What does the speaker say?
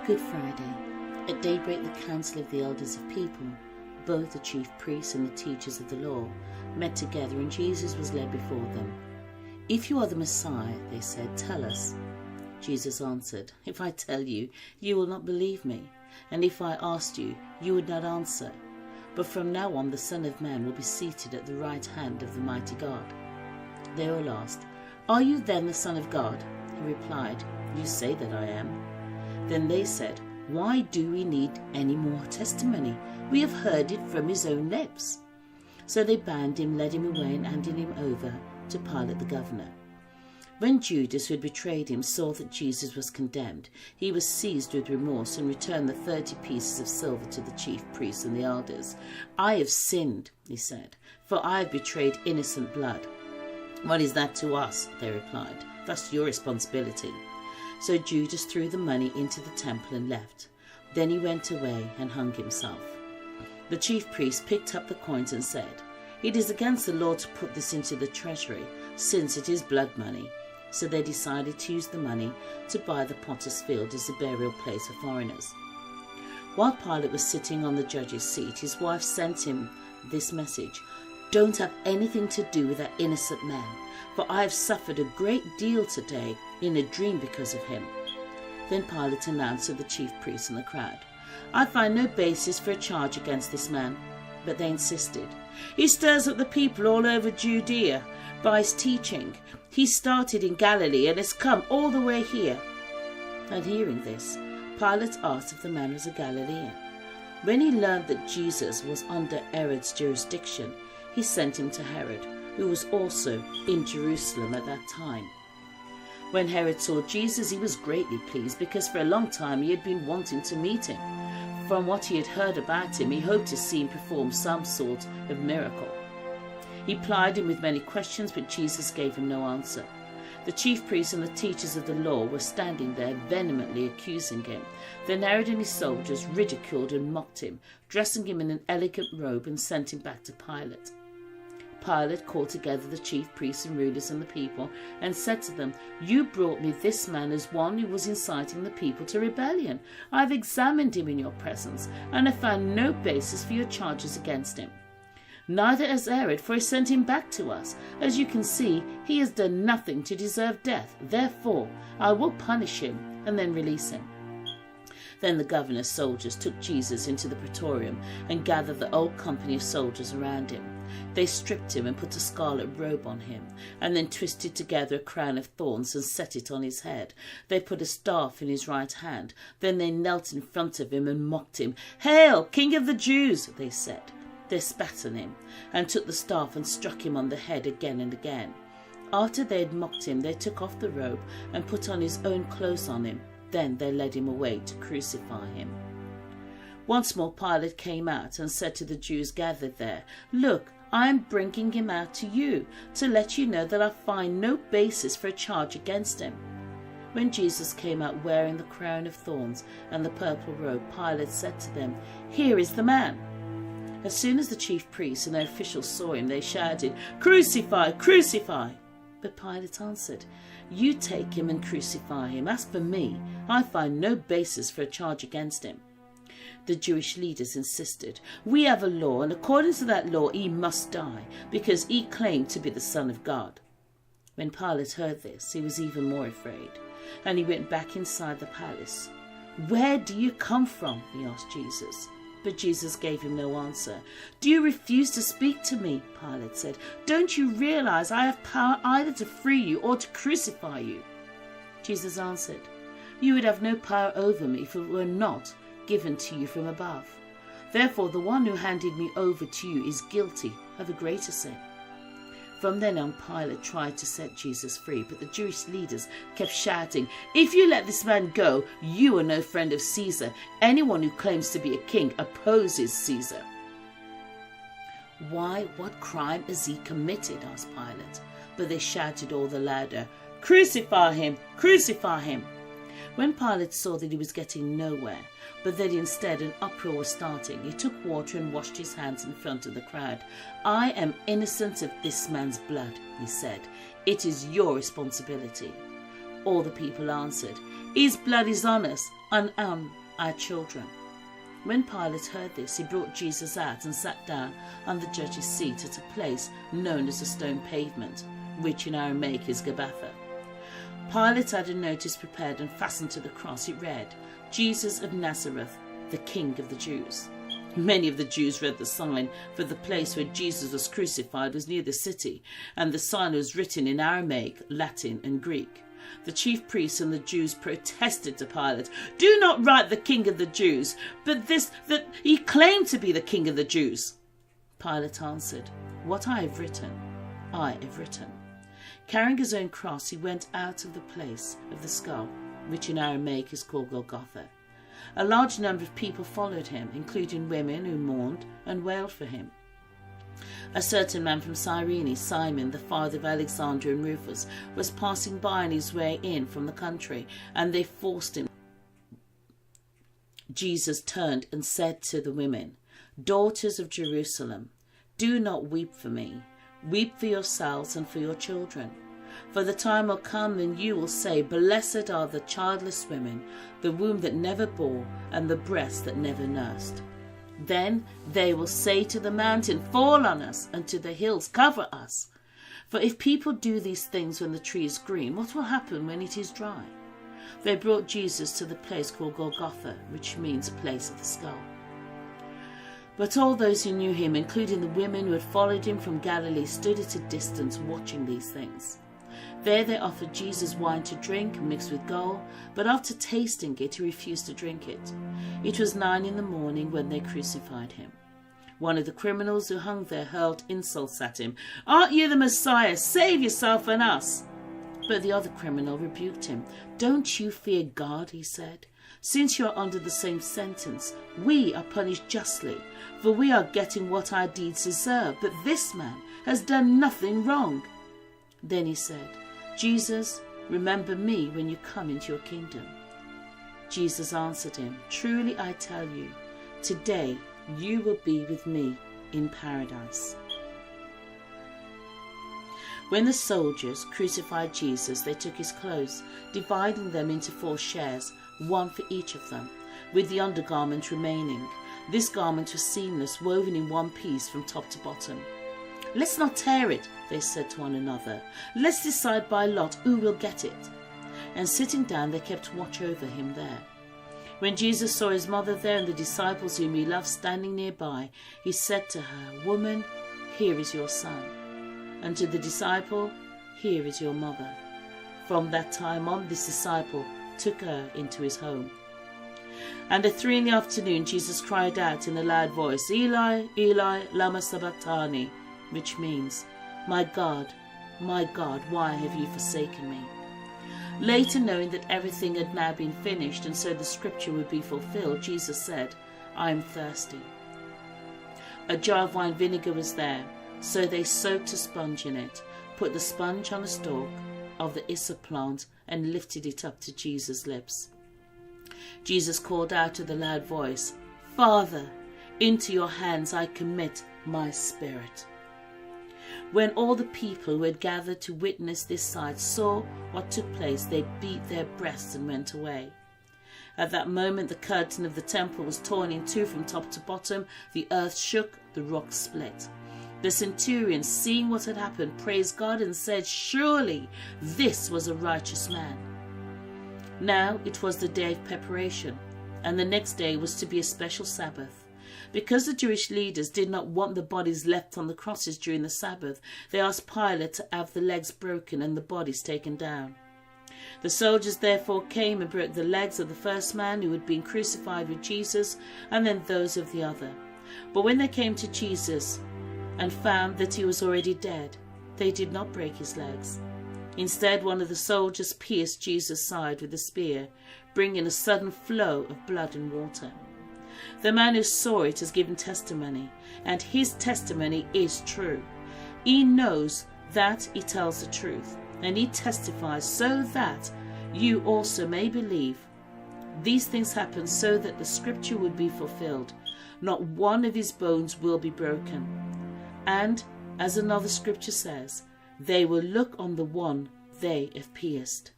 Good Friday. At daybreak the council of the elders of people, both the chief priests and the teachers of the law, met together, and Jesus was led before them. "If you are the Messiah," they said, "tell us." Jesus answered, "If I tell you, you will not believe me, and if I asked you, you would not answer. But from now on the Son of Man will be seated at the right hand of the mighty God." They all asked, "Are you then the Son of God?" He replied, "You say that I am." Then they said, "Why do we need any more testimony? We have heard it from his own lips." So they bound him, led him away, and handed him over to Pilate the governor. When Judas, who had betrayed him, saw that Jesus was condemned, he was seized with remorse and returned the 30 pieces of silver to the chief priests and the elders. "I have sinned," he said, "for I have betrayed innocent blood." "What is that to us?" they replied. "That's your responsibility." So Judas threw the money into the temple and left. Then he went away and hung himself. The chief priest picked up the coins and said, "It is against the law to put this into the treasury, since it is blood money." So they decided to use the money to buy the potter's field as a burial place for foreigners. While Pilate was sitting on the judge's seat, his wife sent him this message: "Don't have anything to do with that innocent man, for I have suffered a great deal today in a dream because of him." Then Pilate announced to the chief priests and the crowd, "I find no basis for a charge against this man." But they insisted, "He stirs up the people all over Judea by his teaching. He started in Galilee and has come all the way here." And hearing this, Pilate asked if the man was a Galilean. When he learned that Jesus was under Herod's jurisdiction, he sent him to Herod, who was also in Jerusalem at that time. When Herod saw Jesus, he was greatly pleased, because for a long time he had been wanting to meet him. From what he had heard about him, he hoped to see him perform some sort of miracle. He plied him with many questions, but Jesus gave him no answer. The chief priests and the teachers of the law were standing there vehemently accusing him. Then Herod and his soldiers ridiculed and mocked him, dressing him in an elegant robe, and sent him back to Pilate. Pilate called together the chief priests and rulers and the people and said to them, "You brought me this man as one who was inciting the people to rebellion. I have examined him in your presence, and have found no basis for your charges against him. Neither has Herod, for he sent him back to us. As you can see, he has done nothing to deserve death. Therefore, I will punish him and then release him." Then the governor's soldiers took Jesus into the praetorium and gathered the whole company of soldiers around him. They stripped him and put a scarlet robe on him, and then twisted together a crown of thorns and set it on his head. They put a staff in his right hand. Then they knelt in front of him and mocked him. "Hail, King of the Jews!" they said. They spat on him and took the staff and struck him on the head again and again. After they had mocked him, they took off the robe and put on his own clothes on him. Then they led him away to crucify him. Once more Pilate came out and said to the Jews gathered there, "Look, I am bringing him out to you, to let you know that I find no basis for a charge against him." When Jesus came out wearing the crown of thorns and the purple robe, Pilate said to them, "Here is the man." As soon as the chief priests and the officials saw him, they shouted, "Crucify! Crucify!" But Pilate answered, "You take him and crucify him. As for me, I find no basis for a charge against him." The Jewish leaders insisted, "We have a law, and according to that law he must die, because he claimed to be the Son of God." When Pilate heard this, he was even more afraid, and he went back inside the palace. "Where do you come from?" he asked Jesus. But Jesus gave him no answer. "Do you refuse to speak to me?" Pilate said. "Don't you realize I have power either to free you or to crucify you?" Jesus answered, "You would have no power over me if it were not given to you from above. Therefore the one who handed me over to you is guilty of a greater sin." From then on, Pilate tried to set Jesus free, but the Jewish leaders kept shouting, "If you let this man go, you are no friend of Caesar. Anyone who claims to be a king opposes Caesar." "Why, what crime has he committed?" asked Pilate. But they shouted all the louder, "Crucify him! Crucify him!" When Pilate saw that he was getting nowhere, but that instead an uproar was starting, he took water and washed his hands in front of the crowd. "I am innocent of this man's blood," he said. "It is your responsibility." All the people answered, "His blood is on us and on our children." When Pilate heard this, he brought Jesus out and sat down on the judge's seat at a place known as the stone pavement, which in Aramaic is Gabbatha. Pilate had a notice prepared and fastened to the cross. It read, "Jesus of Nazareth, the King of the Jews." Many of the Jews read the sign, for the place where Jesus was crucified was near the city, and the sign was written in Aramaic, Latin and Greek. The chief priests and the Jews protested to Pilate, "Do not write the King of the Jews, but this, that he claimed to be the King of the Jews." Pilate answered, "What I have written, I have written." Carrying his own cross, he went out of the place of the skull, which in Aramaic is called Golgotha. A large number of people followed him, including women who mourned and wailed for him. A certain man from Cyrene, Simon, the father of Alexander and Rufus, was passing by on his way in from the country, and they forced him. Jesus turned and said to the women, "Daughters of Jerusalem, do not weep for me. Weep for yourselves and for your children. For the time will come when you will say, 'Blessed are the childless women, the womb that never bore, and the breast that never nursed.' Then they will say to the mountain, 'Fall on us,' and to the hills, 'Cover us.' For if people do these things when the tree is green, what will happen when it is dry?" They brought Jesus to the place called Golgotha, which means place of the skull. But all those who knew him, including the women who had followed him from Galilee, stood at a distance watching these things. There they offered Jesus wine to drink mixed with gall, but after tasting it, he refused to drink it. It was 9 a.m. when they crucified him. One of the criminals who hung there hurled insults at him. "Aren't you the Messiah? Save yourself and us." But the other criminal rebuked him. "Don't you fear God," he said. "Since you are under the same sentence, we are punished justly, for we are getting what our deeds deserve, but this man has done nothing wrong." Then he said, "Jesus, remember me when you come into your kingdom." Jesus answered him, "Truly I tell you, today you will be with me in paradise." When the soldiers crucified Jesus, they took his clothes, dividing them into 4 shares, one for each of them, with the undergarment remaining. This garment was seamless, woven in one piece from top to bottom. "Let's not tear it," they said to one another. "Let's decide by lot who will get it." And sitting down, they kept watch over him there. When Jesus saw his mother there and the disciples whom he loved standing nearby, he said to her, "Woman, here is your son." And to the disciple, "Here is your mother." From that time on, this disciple took her into his home. And at 3 p.m, Jesus cried out in a loud voice, "Eli, Eli, lama sabachthani," which means, my God, why have you forsaken me?" Later, knowing that everything had now been finished and so the scripture would be fulfilled, Jesus said, "I am thirsty." A jar of wine vinegar was there, so they soaked a sponge in it, put the sponge on a stalk of the hyssop plant and lifted it up to Jesus' lips. Jesus called out with a loud voice, "Father, into your hands I commit my spirit." When all the people who had gathered to witness this sight saw what took place, they beat their breasts and went away. At that moment the curtain of the temple was torn in 2 from top to bottom, the earth shook, the rocks split. The centurion, seeing what had happened, praised God and said, "Surely this was a righteous man." Now it was the day of preparation, and the next day was to be a special Sabbath. Because the Jewish leaders did not want the bodies left on the crosses during the Sabbath, they asked Pilate to have the legs broken and the bodies taken down. The soldiers therefore came and broke the legs of the first man who had been crucified with Jesus, and then those of the other. But when they came to Jesus and found that he was already dead, they did not break his legs. Instead, one of the soldiers pierced Jesus' side with a spear, bringing a sudden flow of blood and water. The man who saw it has given testimony, and his testimony is true. He knows that he tells the truth, and he testifies so that you also may believe. These things happened so that the scripture would be fulfilled. Not one of his bones will be broken. And, as another scripture says, they will look on the one they have pierced.